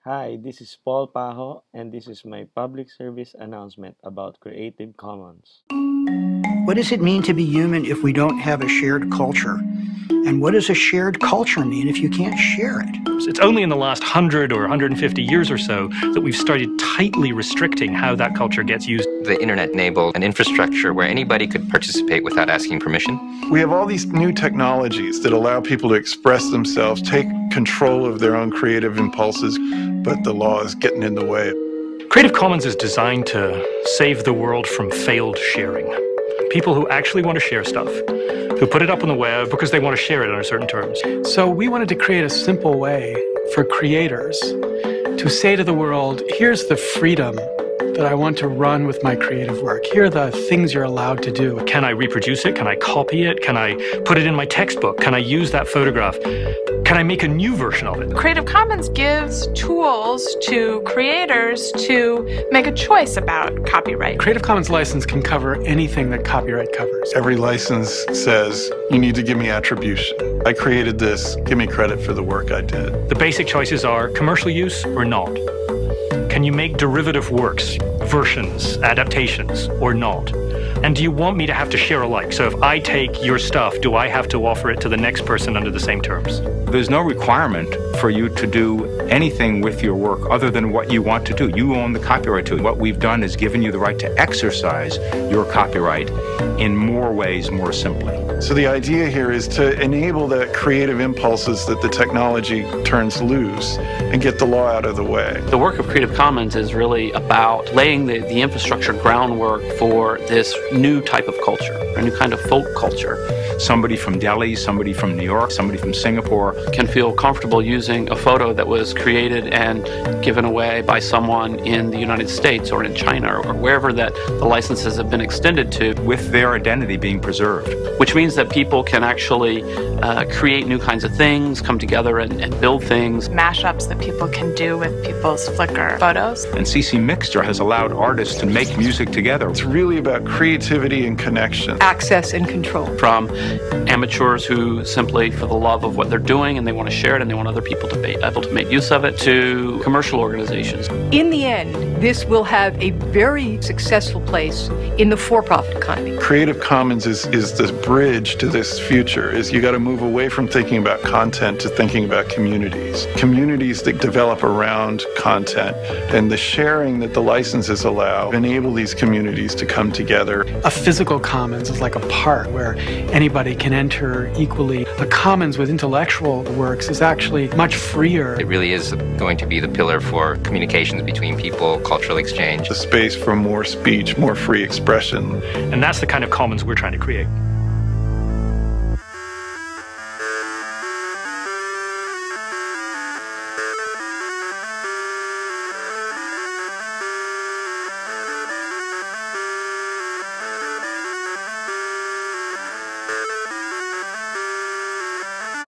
Hi, this is Paul Pajo, and this is my public service announcement about Creative Commons. What does it mean to be human if we don't have a shared culture? And what does a shared culture mean if you can't share it? It's only in the last 100 or 150 years or so that we've started tightly restricting how that culture gets used. The internet enabled an infrastructure where anybody could participate without asking permission. We have all these new technologies that allow people to express themselves, take control of their own creative impulses, but the law is getting in the way. Creative Commons is designed to save the world from failed sharing. People who actually want to share stuff, who put it up on the web because they want to share it under certain terms. So we wanted to create a simple way for creators to say to the world, here's the freedom that I want to run with my creative work. Here are the things you're allowed to do. Can I reproduce it? Can I copy it? Can I put it in my textbook? Can I use that photograph? Can I make a new version of it? Creative Commons gives tools to creators to make a choice about copyright. Creative Commons license can cover anything that copyright covers. Every license says, you need to give me attribution. I created this, give me credit for the work I did. The basic choices are commercial use or not. Can you make derivative works, versions, adaptations, or not? And do you want me to have to share alike? So if I take your stuff, do I have to offer it to the next person under the same terms? There's no requirement for you to do anything with your work other than what you want to do. You own the copyright to it. What we've done is given you the right to exercise your copyright in more ways, more simply. So the idea here is to enable the creative impulses that the technology turns loose and get the law out of the way. The work of Creative Commons is really about laying the infrastructure groundwork for this new type of culture, a new kind of folk culture. Somebody from Delhi, somebody from New York, somebody from Singapore can feel comfortable using a photo that was created and given away by someone in the United States or in China or wherever that the licenses have been extended to, with their identity being preserved. Which means that people can actually create new kinds of things, come together and build things. Mashups that people can do with people's Flickr photos. And CC Mixter has allowed artists to make music together. It's really about creativity and connection. Access and control. From amateurs who simply, for the love of what they're doing and they want to share it and they want other people to be able to make use of it, to commercial organizations. In the end, this will have a very successful place in the for-profit economy. Creative Commons is the bridge to this future. Is you got to move away from thinking about content to thinking about communities. Communities that develop around content, and the sharing that the licenses allow enable these communities to come together. A physical commons is like a park where anybody can enter equally. A commons with intellectual works is actually much freer. It really is going to be the pillar for communications between people, cultural exchange. A space for more speech, more free expression. And that's the kind of commons we're trying to create.